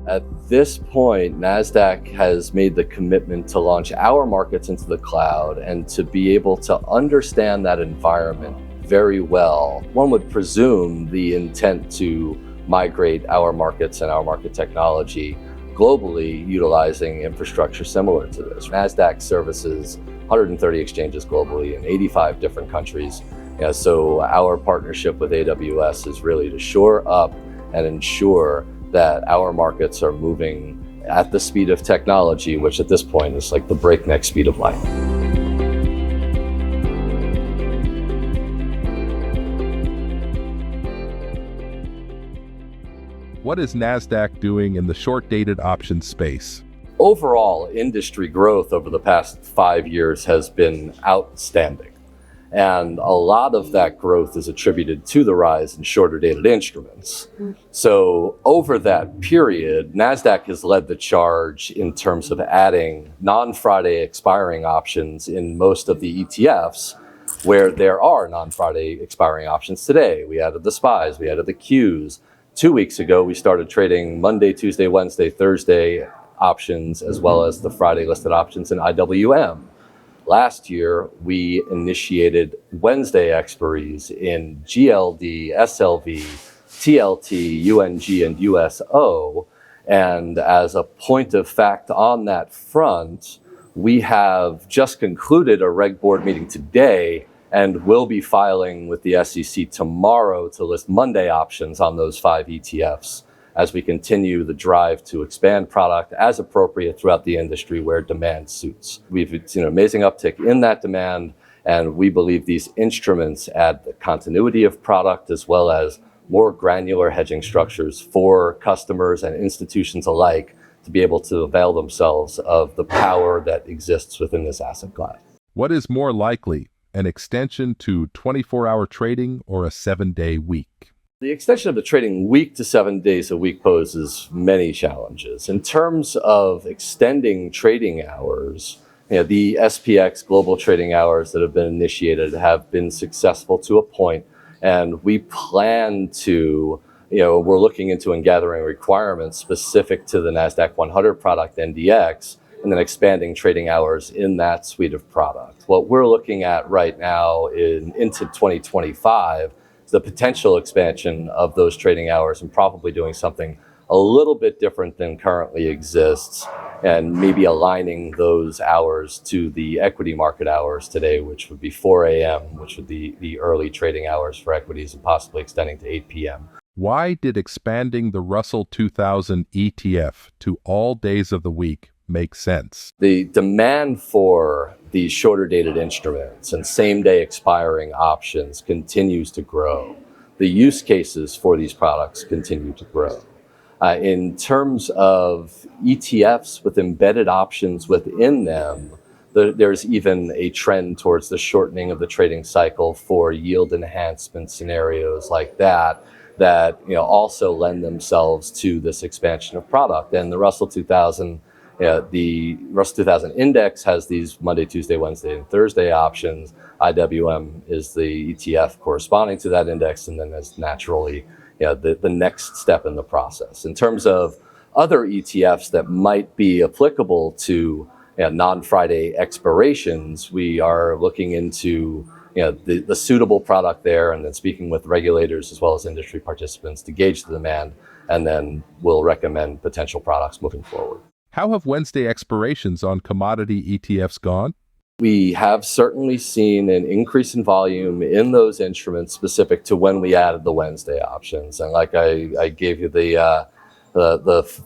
At this point, Nasdaq has made the commitment to launch our markets into the cloud and to be able to understand that environment very well. One would presume the intent to migrate our markets and our market technology globally utilizing infrastructure similar to this. Nasdaq services 130 exchanges globally in 85 different countries. So our partnership with AWS is really to shore up and ensure that our markets are moving at the speed of technology, which at this point is like the breakneck speed of light. What is Nasdaq doing in the short-dated options space? Overall, industry growth over the past 5 years has been outstanding. And a lot of that growth is attributed to the rise in shorter dated instruments. So over that period, Nasdaq has led the charge in terms of adding non-Friday expiring options in most of the ETFs where there are non-Friday expiring options today. We added the SPYs, we added the Qs. 2 weeks ago, we started trading Monday, Tuesday, Wednesday, Thursday options, as well as the Friday listed options in IWM. Last year, we initiated Wednesday expiries in GLD, SLV, TLT, UNG, and USO. And as a point of fact on that front, we have just concluded a reg board meeting today and will be filing with the SEC tomorrow to list Monday options on those 5 ETFs as we continue the drive to expand product as appropriate throughout the industry where demand suits. We've seen an amazing uptick in that demand, and we believe these instruments add the continuity of product as well as more granular hedging structures for customers and institutions alike to be able to avail themselves of the power that exists within this asset class. What is more likely, an extension to 24-hour trading or a 7-day week? The extension of the trading week to 7 days a week poses many challenges. In terms of extending trading hours, the SPX global trading hours that have been initiated have been successful to a point, and we plan to, we're looking into and gathering requirements specific to the Nasdaq 100 product NDX, and then expanding trading hours in that suite of product. What we're looking at right now into 2025 the potential expansion of those trading hours and probably doing something a little bit different than currently exists and maybe aligning those hours to the equity market hours today, which would be 4 a.m., which would be the early trading hours for equities and possibly extending to 8 p.m. Why did expanding the Russell 2000 ETF to all days of the week make sense? The demand for these shorter dated instruments and same day expiring options continues to grow. The use cases for these products continue to grow. In terms of ETFs with embedded options within them, there's even a trend towards the shortening of the trading cycle for yield enhancement scenarios like that also lend themselves to this expansion of product. And the Russell 2000 the Russell 2000 index has these Monday, Tuesday, Wednesday, and Thursday options. IWM is the ETF corresponding to that index, and then there's naturally the next step in the process. In terms of other ETFs that might be applicable to non-Friday expirations, we are looking into the suitable product there, and then speaking with regulators as well as industry participants to gauge the demand, and then we'll recommend potential products moving forward. How have Wednesday expirations on commodity ETFs gone? We have certainly seen an increase in volume in those instruments specific to when we added the Wednesday options. And like I gave you the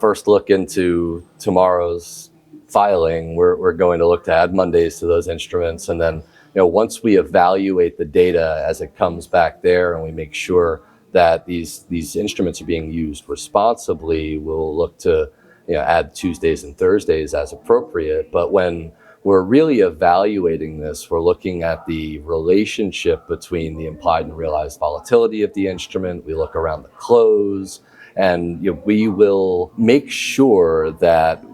first look into tomorrow's filing, we're going to look to add Mondays to those instruments. And then once we evaluate the data as it comes back there and we make sure that these instruments are being used responsibly, we'll look to add Tuesdays and Thursdays as appropriate. But when we're really evaluating this, we're looking at the relationship between the implied and realized volatility of the instrument. We look around the close, and we will make sure that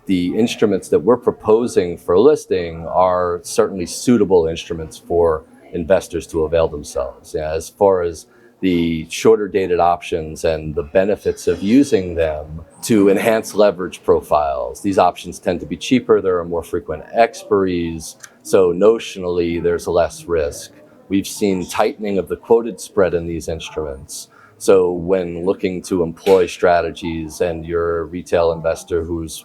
the instruments that we're proposing for listing are certainly suitable instruments for investors to avail themselves. As far as the shorter dated options and the benefits of using them to enhance leverage profiles. These options tend to be cheaper. There are more frequent expiries. So notionally, there's less risk. We've seen tightening of the quoted spread in these instruments. So when looking to employ strategies and you're a retail investor who's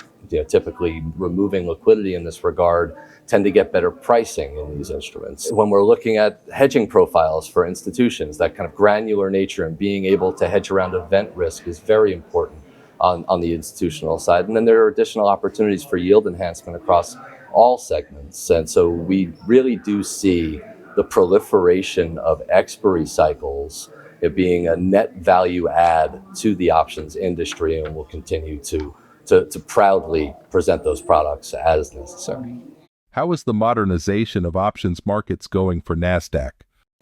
typically removing liquidity in this regard, tend to get better pricing in these instruments. When we're looking at hedging profiles for institutions, that kind of granular nature and being able to hedge around event risk is very important on the institutional side. And then there are additional opportunities for yield enhancement across all segments. And so we really do see the proliferation of expiry cycles, it being a net value add to the options industry, and will continue to proudly present those products as necessary. How is the modernization of options markets going for Nasdaq?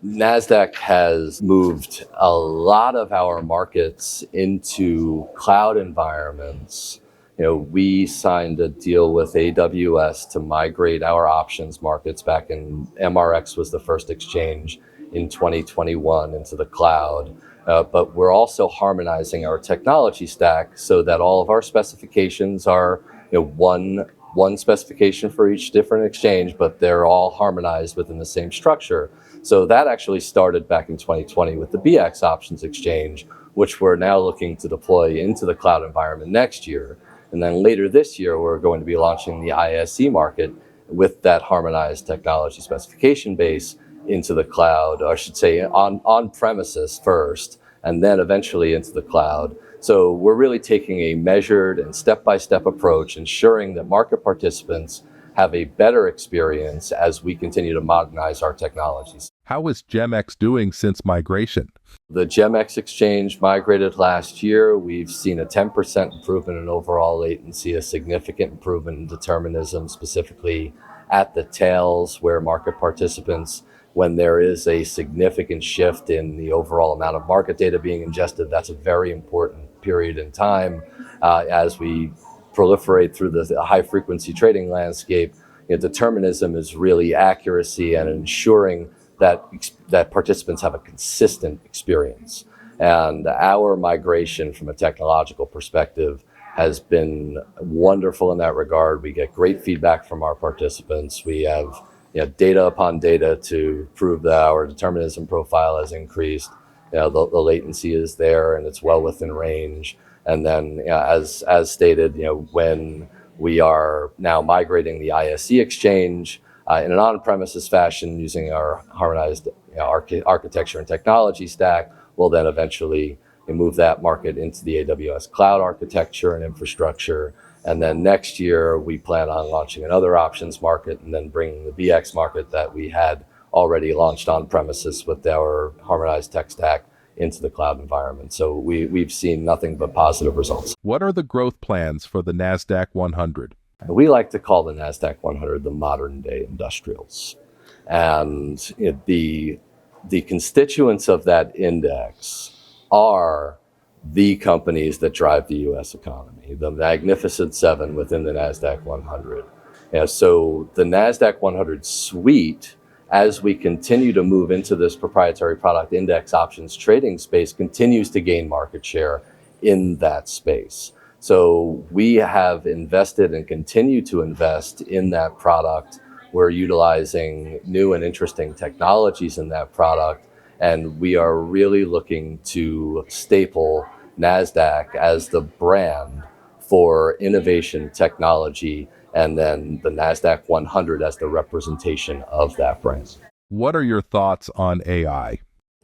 Nasdaq has moved a lot of our markets into cloud environments. We signed a deal with AWS to migrate our options markets back in MRX was the first exchange in 2021 into the cloud. But we're also harmonizing our technology stack so that all of our specifications are one specification for each different exchange, but they're all harmonized within the same structure. So that actually started back in 2020 with the BX options exchange, which we're now looking to deploy into the cloud environment next year. And then later this year, we're going to be launching the ISE market with that harmonized technology specification base into the cloud, or I should say on premises first, and then eventually into the cloud. So we're really taking a measured and step-by-step approach, ensuring that market participants have a better experience as we continue to modernize our technologies. How is GEMX doing since migration? The GEMX exchange migrated last year. We've seen a 10% improvement in overall latency, a significant improvement in determinism, specifically at the tails where market participants, when there is a significant shift in the overall amount of market data being ingested, that's a very important period in time as we proliferate through the high frequency trading landscape. Determinism is really accuracy and ensuring that participants have a consistent experience. And our migration from a technological perspective has been wonderful in that regard. We get great feedback from our participants. We have data upon data to prove that our determinism profile has increased. The latency is there and it's well within range. And then, as stated, when we are now migrating the ISE exchange in an on-premises fashion using our harmonized architecture and technology stack, we'll then eventually move that market into the AWS cloud architecture and infrastructure. And then next year, we plan on launching another options market and then bringing the BX market that we had already launched on premises with our harmonized tech stack into the cloud environment. So we've seen nothing but positive results. What are the growth plans for the Nasdaq 100? We like to call the Nasdaq 100 the modern day industrials. And the constituents of that index are the companies that drive the U.S. economy, the Magnificent Seven within the Nasdaq 100. So the Nasdaq 100 suite, as we continue to move into this proprietary product index options trading space, continues to gain market share in that space. So we have invested and continue to invest in that product. We're utilizing new and interesting technologies in that product. And we are really looking to staple Nasdaq as the brand for innovation technology, and then the Nasdaq 100 as the representation of that brand. What are your thoughts on AI?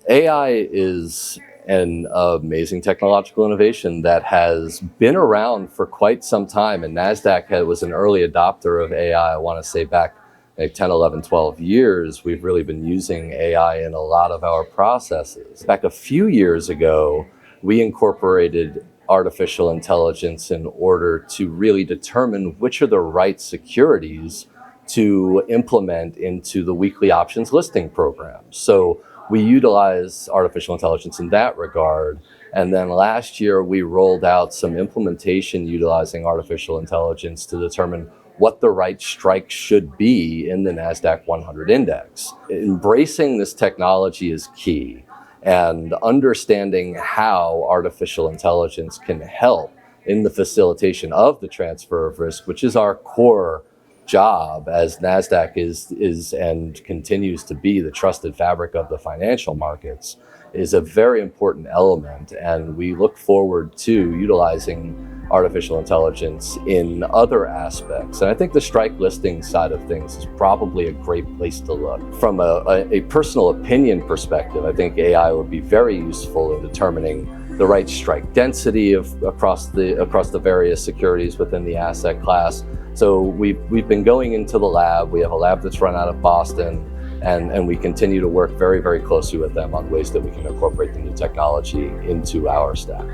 AI is an amazing technological innovation that has been around for quite some time, and Nasdaq was an early adopter of AI. I want to say back 10, 11, 12 years, we've really been using AI in a lot of our processes. Back a few years ago, we incorporated artificial intelligence in order to really determine which are the right securities to implement into the weekly options listing program. So we utilize artificial intelligence in that regard. And then last year, we rolled out some implementation utilizing artificial intelligence to determine what the right strike should be in the Nasdaq 100 index. Embracing this technology is key. and understanding how artificial intelligence can help in the facilitation of the transfer of risk, which is our core job as Nasdaq is and continues to be the trusted fabric of the financial markets, is a very important element. And we look forward to utilizing artificial intelligence in other aspects. And I think the strike listing side of things is probably a great place to look. From a personal opinion perspective, I think AI would be very useful in determining the right strike density across the various securities within the asset class. So we've been going into the lab. We have a lab that's run out of Boston, and we continue to work very, very closely with them on ways that we can incorporate the new technology into our stack.